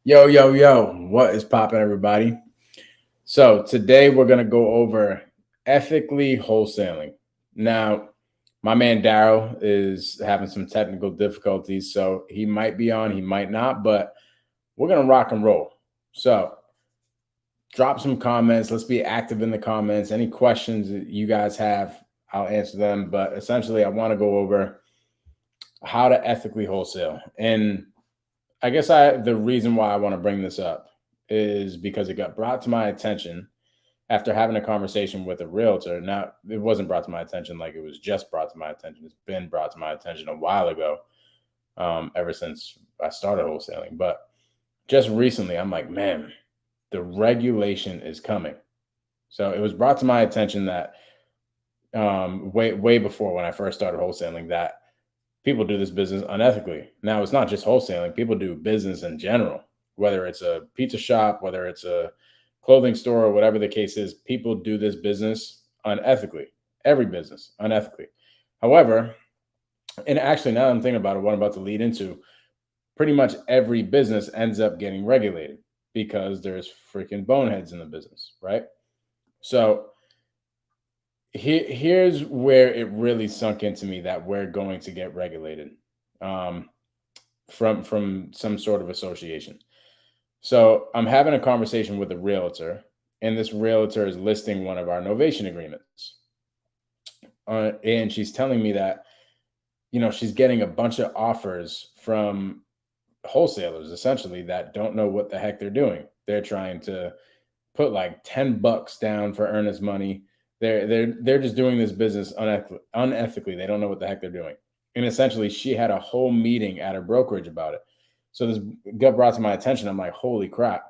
Yo, yo, yo, what is poppin', everybody? So, today we're going to go over ethically wholesaling. Now, my man Daryl is having some technical difficulties, so he might be on, he might not, but we're going to rock and roll. So, drop some comments. Let's be active in the comments. Any questions that you guys have, I'll answer them. But essentially, I want to go over how to ethically wholesale. And I guess the reason why I want to bring this up is because it got brought to my attention after having a conversation with a realtor. Now, it wasn't brought to my attention like it was just brought to my attention. It's been brought to my attention a while ago, ever since I started wholesaling. But just recently, I'm like, man, the regulation is coming. So it was brought to my attention that way before when I first started wholesaling that people do this business unethically. Now, it's not just wholesaling, people do business in general, whether it's a pizza shop, whether it's a clothing store, or whatever the case is, people do this business unethically. Every business unethically. However, and actually, now that I'm thinking about it, what I'm about to lead into, pretty much every business ends up getting regulated because there's freaking boneheads in the business, right? So here's where it really sunk into me that we're going to get regulated um, from some sort of association. So I'm having a conversation with a realtor, and this realtor is listing one of our novation agreements, and she's telling me that she's getting a bunch of offers from wholesalers essentially that don't know what the heck they're doing. They're trying to put like $10 down for earnest money. They're just doing this business unethically. They don't know what the heck they're doing. And essentially, she had a whole meeting at her brokerage about it. So this got brought to my attention. I'm like, holy crap,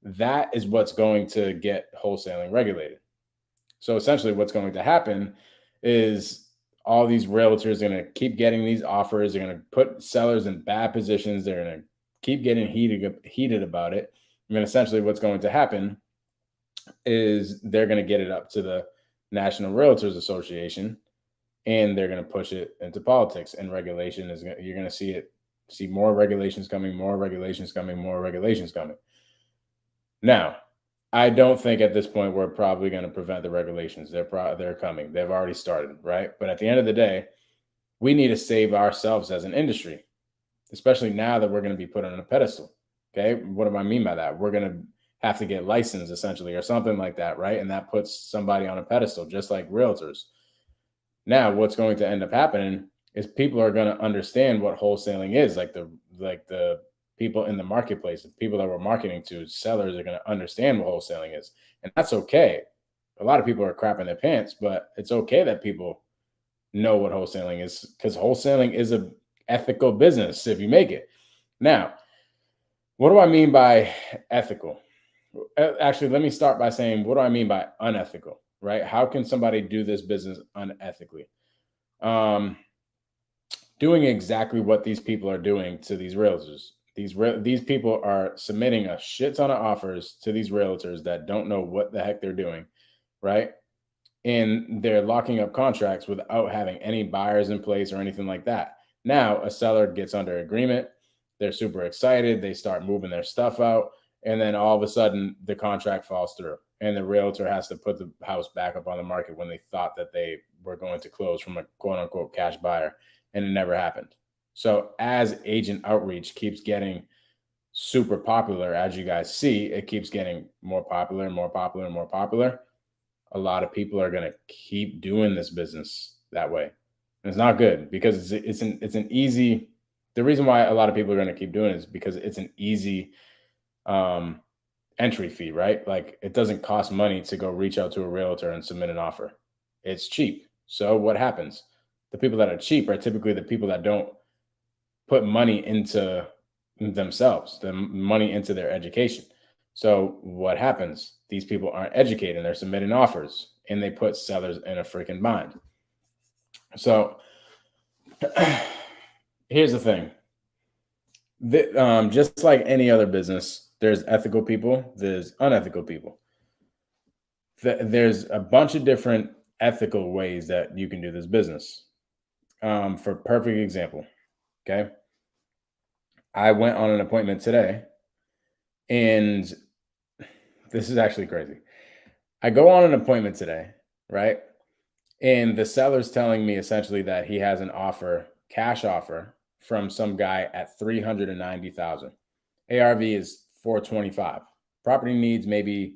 that is what's going to get wholesaling regulated. So essentially, what's going to happen is all these realtors are going to keep getting these offers. They're going to put sellers in bad positions. They're going to keep getting heated about it. And then essentially, what's going to happen is they're going to get it up to the National Realtors Association, and they're going to push it into politics. And regulation is you're going to see more regulations coming, more regulations coming, more regulations coming. Now, I don't think at this point we're probably going to prevent the regulations. They're coming. They've already started, right? But at the end of the day, we need to save ourselves as an industry, especially now that we're going to be put on a pedestal. Okay, what do I mean by that? We're going to have to get licensed essentially, or something like that, right? And that puts somebody on a pedestal, just like realtors. Now, what's going to end up happening is people are going to understand what wholesaling is, like the people in the marketplace, the people that we're marketing to, sellers are going to understand what wholesaling is, and that's okay. A lot of people are crapping their pants, but it's okay that people know what wholesaling is because wholesaling is a ethical business if you make it. Now, what do I mean by ethical? Actually, let me start by saying, what do I mean by unethical, right? How can somebody do this business unethically? Um, Doing exactly what these people are doing to these realtors. These people are submitting a shit ton of offers to these realtors that don't know what the heck they're doing, right? And they're locking up contracts without having any buyers in place or anything like that. Now, a seller gets under agreement. They're super excited. They start moving their stuff out. And then all of a sudden, the contract falls through. And the realtor has to put the house back up on the market when they thought that they were going to close from a quote unquote cash buyer. And it never happened. So, as agent outreach keeps getting super popular, as you guys see, it keeps getting more popular and more popular and more popular. A lot of people are going to keep doing this business that way. And it's not good because it's an easy, the reason why a lot of people are going to keep doing it is because it's an easy um, entry fee, right? Like it doesn't cost money to go reach out to a realtor and submit an offer. It's cheap. So what happens? The people that are cheap are typically the people that don't put money into themselves, the money into their education. So what happens? These people aren't educated. They're submitting offers, and they put sellers in a freaking bind. So here's the thing: just like any other business, there's ethical people, there's unethical people. There's a bunch of different ethical ways that you can do this business. For perfect example, okay, I went on an appointment today And this is actually crazy. I go on an appointment today, right? And the seller's telling me essentially that he has an offer, cash offer from some guy at 390,000. ARV is 425. Property needs maybe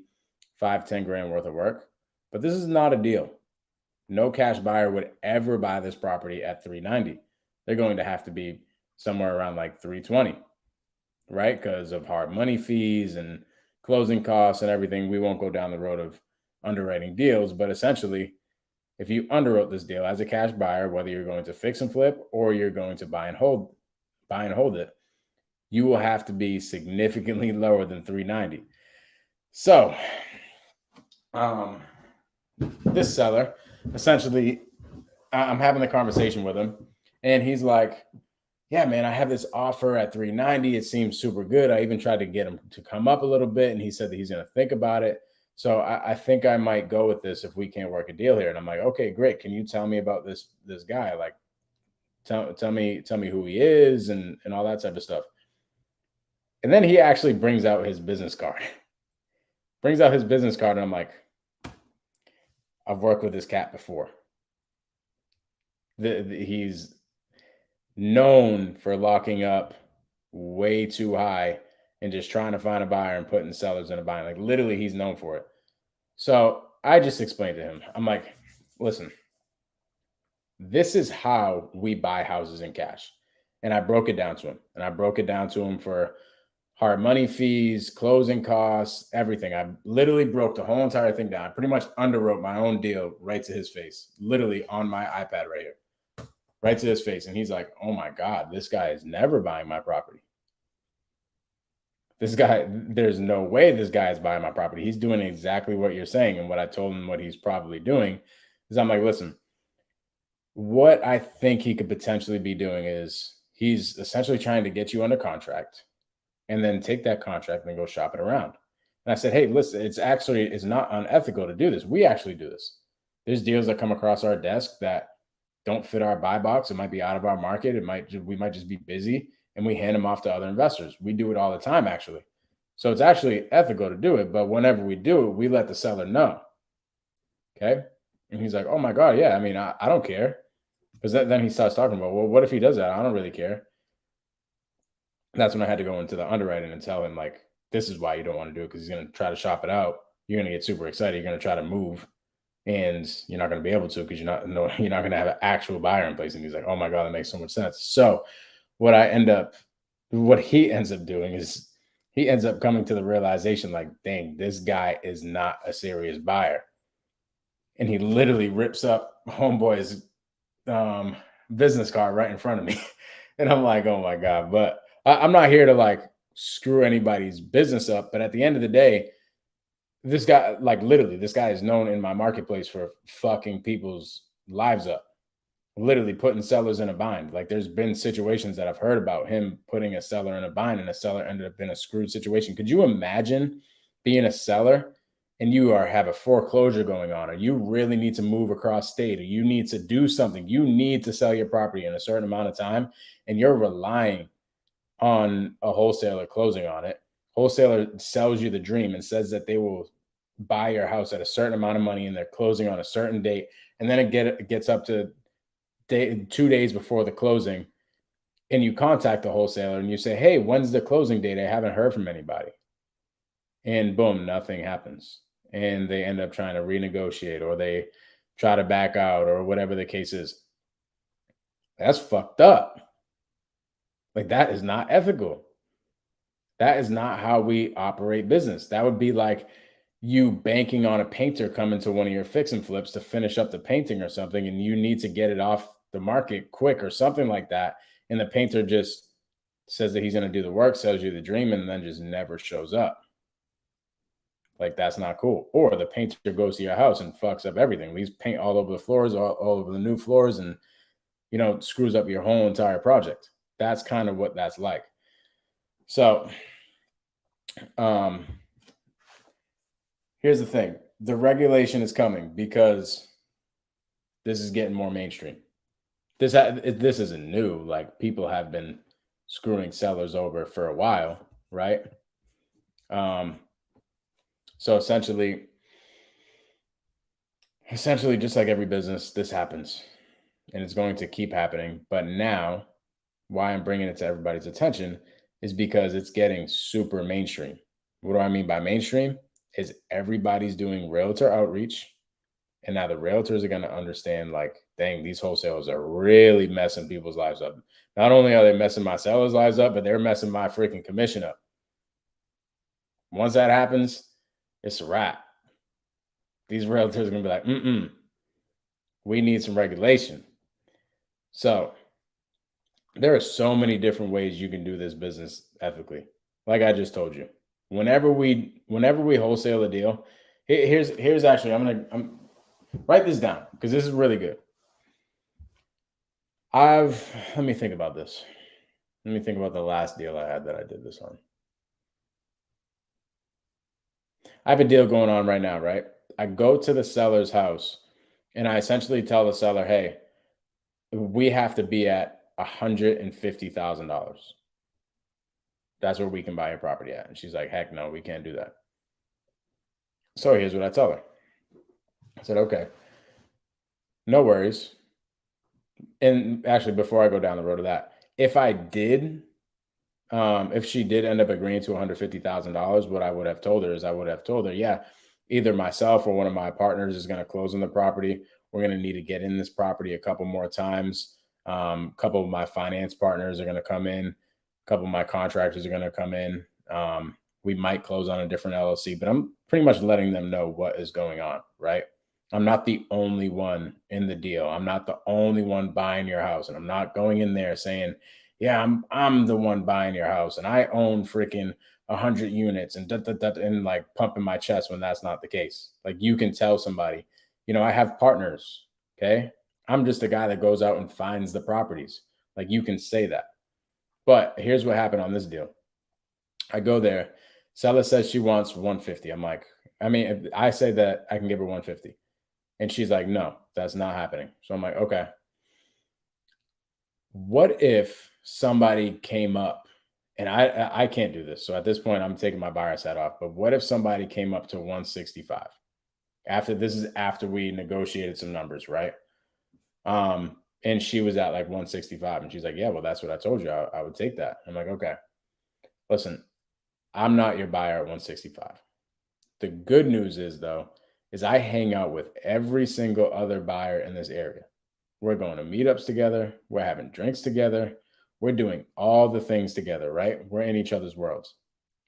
5-10 grand worth of work, but this is not a deal. No cash buyer would ever buy this property at 390. They're going to have to be somewhere around like 320, right? Because of hard money fees and closing costs and everything. We won't go down the road of underwriting deals, but essentially, if you underwrote this deal as a cash buyer, whether you're going to fix and flip or you're going to buy and hold it, you will have to be significantly lower than 390. So, this seller, essentially, I'm having the conversation with him, and he's like, "Yeah, man, I have this offer at 390. It seems super good. I even tried to get him to come up a little bit, and he said that he's going to think about it. So I think I might go with this if we can't work a deal here." And I'm like, "Okay, great. Can you tell me about this guy? Like, tell me who he is and all that type of stuff." And then he actually brings out his business card. Brings out his business card, and I'm like, "I've worked with this cat before. He's known for locking up way too high and just trying to find a buyer and putting sellers in a bind. Like literally, he's known for it." So I just explained to him, I'm like, "Listen, this is how we buy houses in cash." And I broke it down to him. And I broke it down to him for hard money fees, closing costs, everything. I literally broke the whole entire thing down. I pretty much underwrote my own deal right to his face, literally on my iPad right here, right to his face. And he's like, "Oh my God, this guy is never buying my property. This guy, there's no way this guy is buying my property. He's doing exactly what you're saying." And what I told him what he's probably doing is I'm like, "Listen, what I think he could potentially be doing is he's essentially trying to get you under contract and then take that contract and go shop it around." And I said, "Hey, listen, it's not unethical to do this. We actually do this. There's deals that come across our desk that don't fit our buy box. It might be out of our market. We might just be busy, and we hand them off to other investors. We do it all the time, actually. So it's actually ethical to do it. But whenever we do it, we let the seller know." Okay. And he's like, "Oh my God, yeah. I mean, I don't care." Because then he starts talking about, "Well, what if he does that? I don't really care." That's when I had to go into the underwriting and tell him, like, "This is why you don't want to do it, because he's going to try to shop it out. You're going to get super excited. You're going to try to move, and you're not going to be able to because you're not no, you're not going to have an actual buyer in place." And he's like, "Oh my God, that makes so much sense." So what he ends up doing is he ends up coming to the realization, like, dang, this guy is not a serious buyer. And he literally rips up homeboy's um, business card right in front of me. And I'm like, "Oh my God." But I'm not here to like screw anybody's business up. But at the end of the day, this guy, like literally, this guy is known in my marketplace for fucking people's lives up, literally putting sellers in a bind. Like there's been situations that I've heard about him putting a seller in a bind, and a seller ended up in a screwed situation. Could you imagine being a seller and you have a foreclosure going on, or you really need to move across state, or you need to do something, you need to sell your property in a certain amount of time, and you're relying on a wholesaler closing on it. Wholesaler sells you the dream and says that they will buy your house at a certain amount of money and they're closing on a certain date. And then it gets up to 2 days before the closing, and you contact the wholesaler and you say, "Hey, when's the closing date? I haven't heard from anybody." And boom, nothing happens. And they end up trying to renegotiate, or they try to back out, or whatever the case is. That's fucked up. Like that is not ethical. That is not how we operate business. That would be like you banking on a painter coming to one of your fix and flips to finish up the painting or something, and you need to get it off the market quick or something like that. And the painter just says that he's going to do the work, sells you the dream, and then just never shows up. Like that's not cool. Or the painter goes to your house and fucks up everything, leaves paint all over the floors, all over the new floors, and screws up your whole entire project. That's kind of what that's like. So, um, here's the thing. The regulation is coming because this is getting more mainstream. This isn't new. Like people have been screwing sellers over for a while, right? So essentially, just like every business, this happens and it's going to keep happening. But now, why I'm bringing it to everybody's attention is because it's getting super mainstream. What do I mean by mainstream? Is everybody's doing realtor outreach. And now the realtors are going to understand, like, dang, these wholesalers are really messing people's lives up. Not only are they messing my sellers' lives up, but they're messing my freaking commission up. Once that happens, it's a wrap. These realtors are going to be like, we need some regulation. So there are so many different ways you can do this business ethically. Like I just told you, whenever we wholesale a deal, here's actually, I'm write this down because this is really good. Let me think about this. Let me think about the last deal I had that I did this on. I have a deal going on right now, right? I go to the seller's house and I essentially tell the seller, hey, we have to be at $150,000. That's where we can buy your property at. And she's like, heck no, we can't do that. So here's what I tell her. I said, okay, no worries. And actually, before I go down the road of that, if I did, if she did end up agreeing to $150,000, what I would have told her is yeah, either myself or one of my partners is going to close on the property. We're going to need to get in this property a couple more times. A couple of my finance partners are going to come in. A couple of my contractors are going to come in. We might close on a different LLC, but I'm pretty much letting them know what is going on, right? I'm not the only one in the deal. I'm not the only one buying your house. And I'm not going in there saying, yeah, I'm the one buying your house and I own freaking 100 units and and like pumping my chest when that's not the case. Like you can tell somebody, I have partners. Okay. I'm just the guy that goes out and finds the properties. Like you can say that. But here's what happened on this deal. I go there. Seller says she wants 150. I'm like, I say that I can give her 150. And she's like, no, that's not happening. So I'm like, okay. What if somebody came up and I can't do this. So at this point, I'm taking my buyer's hat off. But what if somebody came up to 165? After we negotiated some numbers, right? And she was at like 165. And she's like, yeah, well, that's what I told you. I would take that. I'm like, okay. Listen, I'm not your buyer at 165. The good news is, though, is I hang out with every single other buyer in this area. We're going to meetups together. We're having drinks together. We're doing all the things together, right? We're in each other's worlds.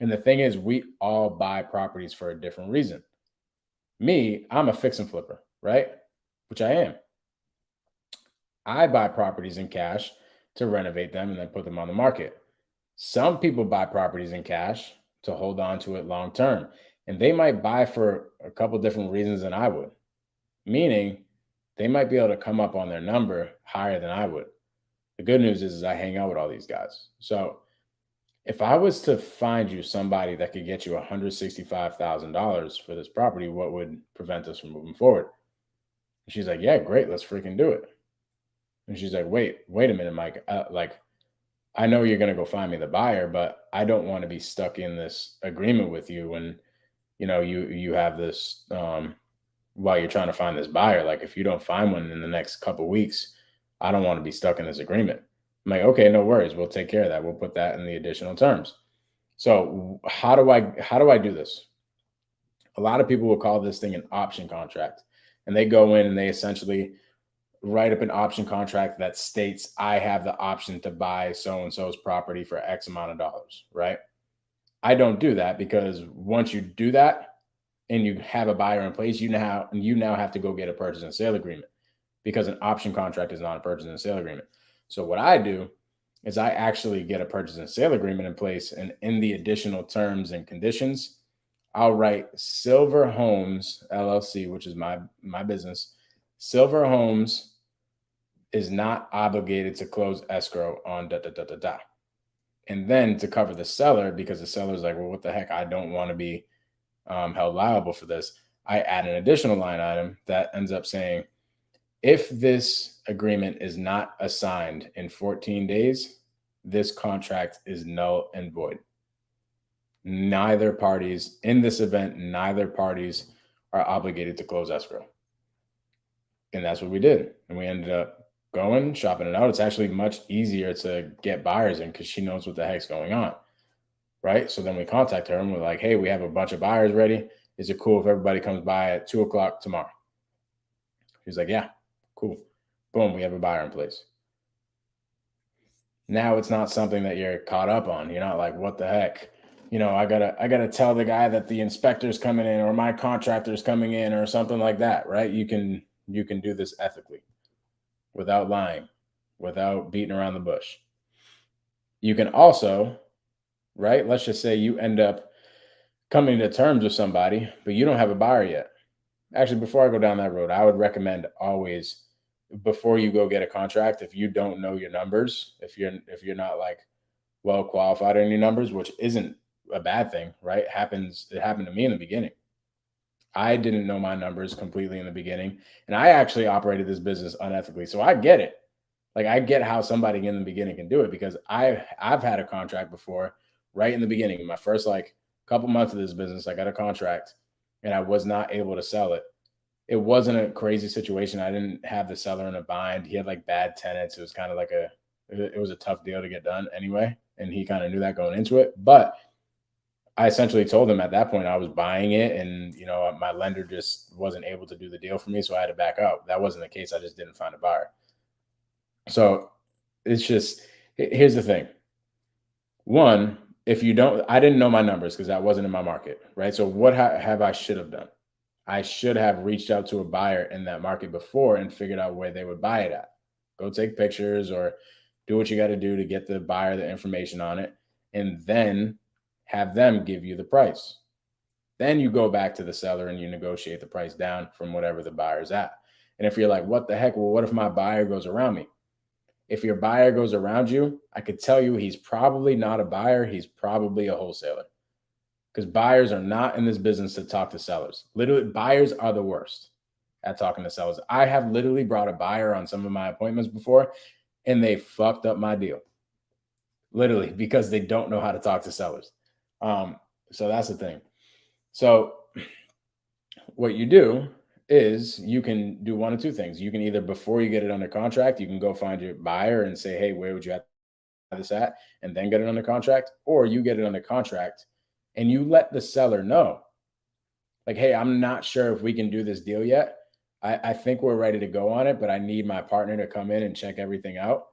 And the thing is, we all buy properties for a different reason. Me, I'm a fix and flipper, right? Which I am. I buy properties in cash to renovate them and then put them on the market. Some people buy properties in cash to hold on to it long term. And they might buy for a couple different reasons than I would. Meaning, they might be able to come up on their number higher than I would. The good news is I hang out with all these guys. So if I was to find you somebody that could get you $165,000 for this property, what would prevent us from moving forward? And she's like, yeah, great. Let's freaking do it. And she's like, wait a minute, Mike. I know you're going to go find me the buyer, but I don't want to be stuck in this agreement with you when, you have this, while you're trying to find this buyer. Like if you don't find one in the next couple of weeks, I don't want to be stuck in this agreement. I'm like, okay, no worries. We'll take care of that. We'll put that in the additional terms. So how do I do this? A lot of people will call this thing an option contract, and they go in and they essentially write up an option contract that states I have the option to buy so-and-so's property for X amount of dollars, right? I don't do that because once you do that and you have a buyer in place, you now have to go get a purchase and sale agreement because an option contract is not a purchase and sale agreement. So what I do is I actually get a purchase and sale agreement in place, and in the additional terms and conditions, I'll write Silver Homes LLC, which is my business. Silver Homes is not obligated to close escrow on da da da da da. And then to cover the seller, because the seller's like, well, what the heck? I don't want to be held liable for this. I add an additional line item that ends up saying, if this agreement is not assigned in 14 days, this contract is null and void. neither parties in this event, neither parties are obligated to close escrow. And that's what we did. And we ended up going, shopping it out. It's actually much easier to get buyers in because she knows what the heck's going on. Right. So then we contact her and we're like, hey, we have a bunch of buyers ready. Is it cool if everybody comes by at 2:00 tomorrow? He's like, yeah, cool. Boom, we have a buyer in place. Now it's not something that you're caught up on. You're not like, what the heck? I gotta tell the guy that the inspector's coming in or my contractor's coming in or something like that, right? You can do this ethically without lying, without beating around the bush. You can also, right? Let's just say you end up coming to terms with somebody, but you don't have a buyer yet. Actually, before I go down that road, I would recommend always before you go get a contract, if you don't know your numbers, if you're not like well qualified in your numbers, which isn't a bad thing, right? It happened to me in the beginning. I didn't know my numbers completely in the beginning, and I actually operated this business unethically. So I get it. Like I get how somebody in the beginning can do it because I've had a contract before, right in the beginning. My first like couple months of this business, I got a contract and I was not able to sell it. It wasn't a crazy situation. I didn't have the seller in a bind. He had like bad tenants. It was kind of like it was a tough deal to get done anyway. And he kind of knew that going into it. But I essentially told him at that point I was buying it and, my lender just wasn't able to do the deal for me. So I had to back out. That wasn't the case. I just didn't find a buyer. So it's just, here's the thing. One, if you don't, I didn't know my numbers because that wasn't in my market, right? So what have I should have done? I should have reached out to a buyer in that market before and figured out where they would buy it at. Go take pictures or do what you got to do to get the buyer the information on it, and then have them give you the price. Then you go back to the seller and you negotiate the price down from whatever the buyer's at. And if you're like, what the heck? Well, what if my buyer goes around me? If your buyer goes around you, I could tell you he's probably not a buyer. He's probably a wholesaler because buyers are not in this business to talk to sellers. Literally, buyers are the worst at talking to sellers. I have literally brought a buyer on some of my appointments before and they fucked up my deal. Literally, because they don't know how to talk to sellers. So that's the thing. So what you do is you can do one of two things. You can either, before you get it under contract, you can go find your buyer and say, hey, where would you have this at? And then get it under contract. Or you get it under contract and you let the seller know, like, hey, I'm not sure if we can do this deal yet. I think we're ready to go on it, but I need my partner to come in and check everything out.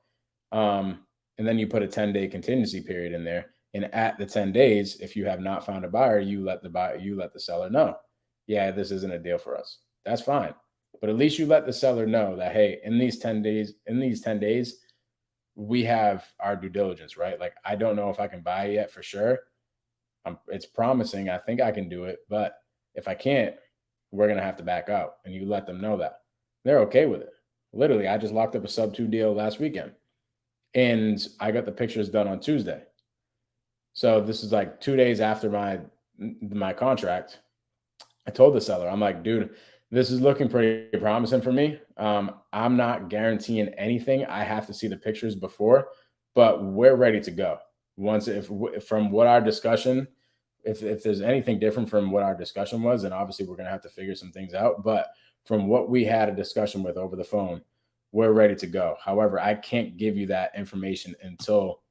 And then you put a 10-day contingency period in there. And at the 10 days, if you have not found a buyer, you let the seller know, yeah, this isn't a deal for us. That's fine. But at least you let the seller know that, hey, in these 10 days, we have our due diligence, right? Like, I don't know if I can buy it yet for sure. It's promising. I think I can do it. But if I can't, we're going to have to back out. And you let them know that. They're okay with it. Literally, I just locked up a sub-2 deal last weekend. And I got the pictures done on Tuesday. So this is like 2 days after my contract. I told the seller, I'm like, dude, this is looking pretty promising for me. I'm not guaranteeing anything. I have to see the pictures before, but we're ready to go. From what our discussion, if there's anything different from what our discussion was, then obviously we're going to have to figure some things out. But from what we had a discussion with over the phone, we're ready to go. However, I can't give you that information until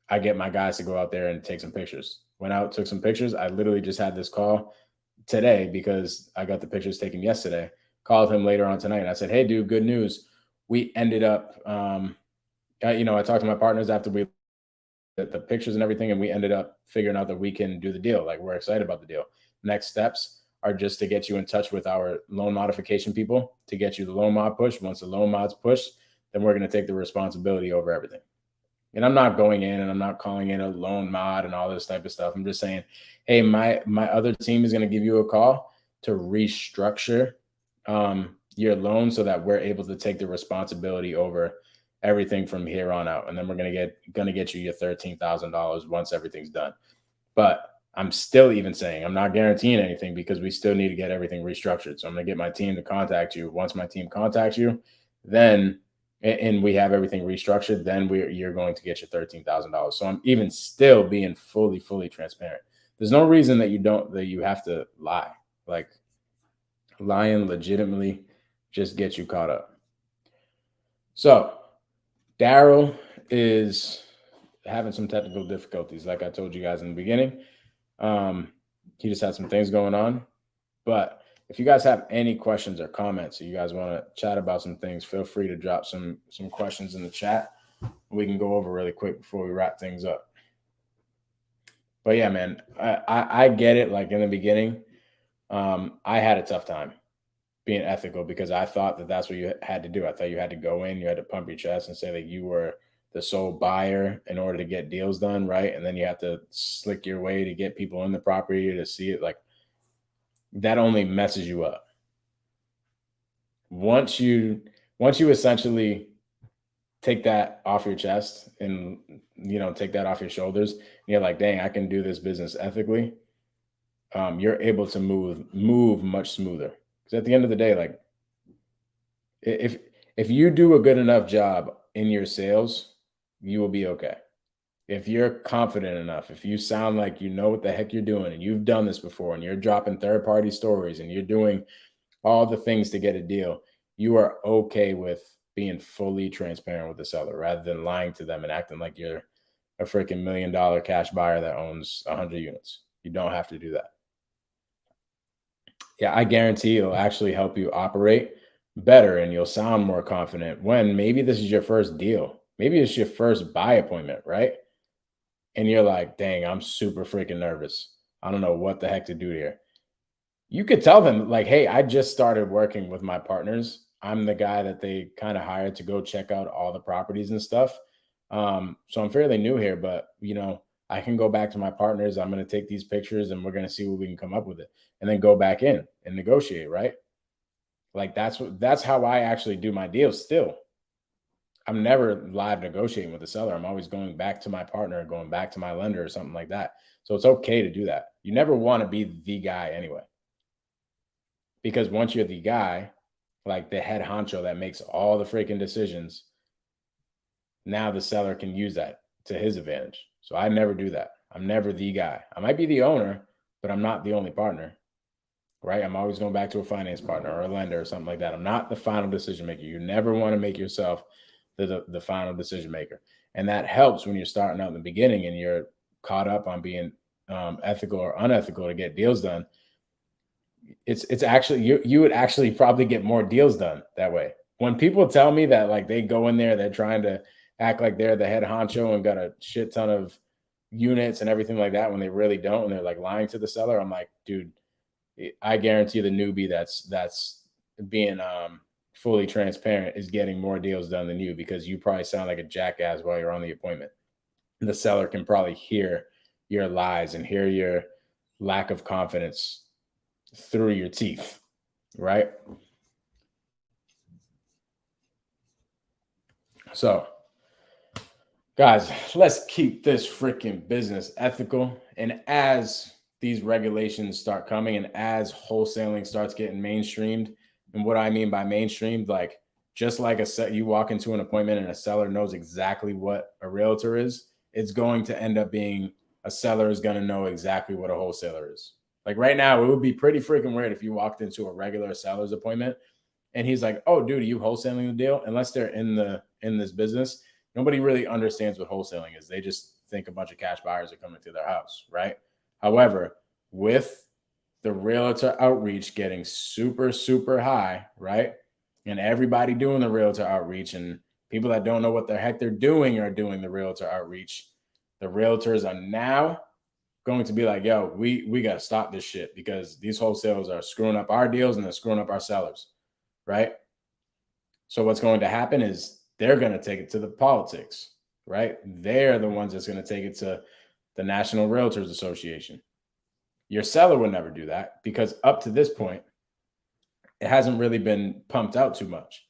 I get my guys to go out there and take some pictures. Went out, took some pictures. I literally just had this call today because I got the pictures taken yesterday. Called him later on tonight. And I said, hey, dude, good news. We ended up, I talked to my partners after we the pictures and everything, and we ended up figuring out that we can do the deal. Like, we're excited about the deal. Next steps are just to get you in touch with our loan modification people to get you the loan mod push. Once the loan mod's pushed, then we're going to take the responsibility over everything. And I'm not going in and I'm not calling in a loan mod and all this type of stuff. I'm just saying, hey, my other team is going to give you a call to restructure your loan so that we're able to take the responsibility over everything from here on out. And then we're going to get you your $13,000 once everything's done. But I'm still even saying I'm not guaranteeing anything because we still need to get everything restructured. So I'm going to get my team to contact you. Once my team contacts you, then and we have everything restructured, then you're going to get your $13,000. So I'm even still being fully transparent. There's no reason that you have to lie. Like, lying legitimately just gets you caught up. So Daryl is having some technical difficulties, like I told you guys in the beginning. He just had some things going on. But if you guys have any questions or comments, or you guys want to chat about some things, feel free to drop some questions in the chat. We can go over really quick before we wrap things up. But yeah, man, I get it. Like in the beginning, I had a tough time being ethical because I thought that that's what you had to do. I thought you had to go in, you had to pump your chest and say that you were the sole buyer in order to get deals done, right? And then you have to slick your way to get people in the property to see it. Like, that only messes you up. Once you essentially take that off your chest and take that off your shoulders, and you're like, dang, I can do this business ethically. You're able to move much smoother. Because at the end of the day, like, if you do a good enough job in your sales, you will be okay. If you're confident enough, if you sound like you know what the heck you're doing and you've done this before and you're dropping third-party stories and you're doing all the things to get a deal, you are okay with being fully transparent with the seller rather than lying to them and acting like you're a freaking $1 million cash buyer that owns 100 units. You don't have to do that. Yeah, I guarantee it'll actually help you operate better and you'll sound more confident when maybe this is your first deal. Maybe it's your first buy appointment, right? And you're like, dang, I'm super freaking nervous. I don't know what the heck to do here. You could tell them, like, hey, I just started working with my partners. I'm the guy that they kind of hired to go check out all the properties and stuff. So I'm fairly new here, but I can go back to my partners. I'm going to take these pictures and we're going to see what we can come up with it, and then go back in and negotiate, right? Like, that's how I actually do my deals still. I'm never live negotiating with the seller. I'm always going back to my partner, going back to my lender or something like that. So it's okay to do that. You never want to be the guy anyway. Because once you're the guy, like the head honcho that makes all the freaking decisions, now the seller can use that to his advantage. So I never do that. I'm never the guy. I might be the owner, but I'm not the only partner, right? I'm always going back to a finance partner or a lender or something like that. I'm not the final decision maker. You never want to make yourself the final decision maker. And that helps when you're starting out in the beginning and you're caught up on being ethical or unethical to get deals done. It's actually, you would actually probably get more deals done that way. When people tell me that, like, they go in there, they're trying to act like they're the head honcho and got a shit ton of units and everything like that when they really don't, and they're like lying to the seller, I'm like, dude, I guarantee the newbie that's being fully transparent is getting more deals done than you, because you probably sound like a jackass while you're on the appointment. And the seller can probably hear your lies and hear your lack of confidence through your teeth, right? So, guys, let's keep this freaking business ethical. And as these regulations start coming and as wholesaling starts getting mainstreamed, and what I mean by mainstreamed, like, just like you walk into an appointment and a seller knows exactly what a realtor is, it's going to end up being a seller is going to know exactly what a wholesaler is. Like, right now, it would be pretty freaking weird if you walked into a regular seller's appointment and he's like, oh, dude, are you wholesaling the deal? Unless they're in this business, nobody really understands what wholesaling is. They just think a bunch of cash buyers are coming to their house, right? However, with the realtor outreach getting super high, right? And everybody doing the realtor outreach, and people that don't know what the heck they're doing are doing the realtor outreach, the realtors are now going to be like, yo, we got to stop this shit because these wholesalers are screwing up our deals and they're screwing up our sellers, right? So what's going to happen is they're going to take it to the politics, right? They're the ones that's going to take it to the National Realtors Association. Your seller would never do that because up to this point, it hasn't really been pumped out too much.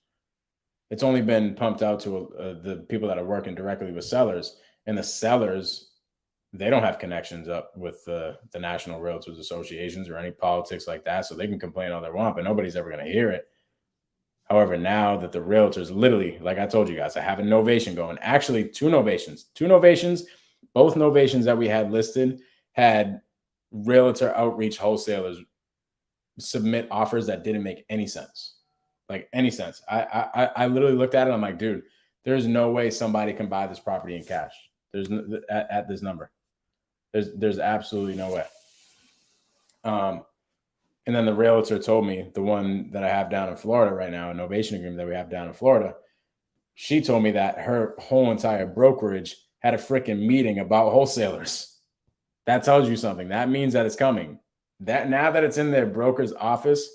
It's only been pumped out to the people that are working directly with sellers, and the sellers, they don't have connections up with the National Realtors Associations or any politics like that, so they can complain all they want, but nobody's ever going to hear it. However, now that the realtors, literally, like I told you guys, I have a novation going. Actually, two novations. Both novations that we had listed had realtor outreach wholesalers submit offers that didn't make any sense. Like any sense. I literally looked at it. I'm like, dude, there's no way somebody can buy this property in cash. There's at this number. There's absolutely no way. And then the realtor told me, the one that I have down in Florida right now, a novation agreement that we have down in Florida, she told me that her whole entire brokerage had a freaking meeting about wholesalers. That tells you something. That means that it's coming. That now that it's in their broker's office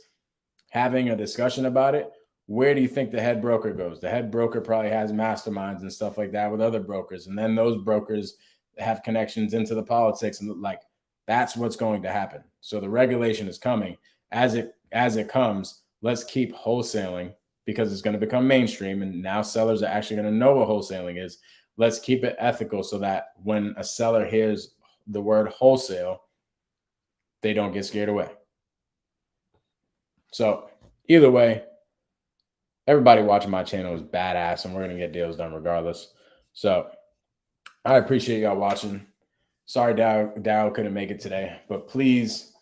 having a discussion about it, where do you think the head broker goes? The head broker probably has masterminds and stuff like that with other brokers. And then those brokers have connections into the politics, and like that's what's going to happen. So the regulation is coming. As it comes, let's keep wholesaling because it's going to become mainstream. And now sellers are actually going to know what wholesaling is. Let's keep it ethical so that when a seller hears the word wholesale, they don't get scared away. So either way, everybody watching my channel is badass, and we're going to get deals done regardless. So I appreciate y'all watching. Sorry Daryll couldn't make it today, but please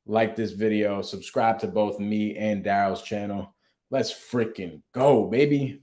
like this video, subscribe to both me and Daryl's channel. Let's freaking go, baby.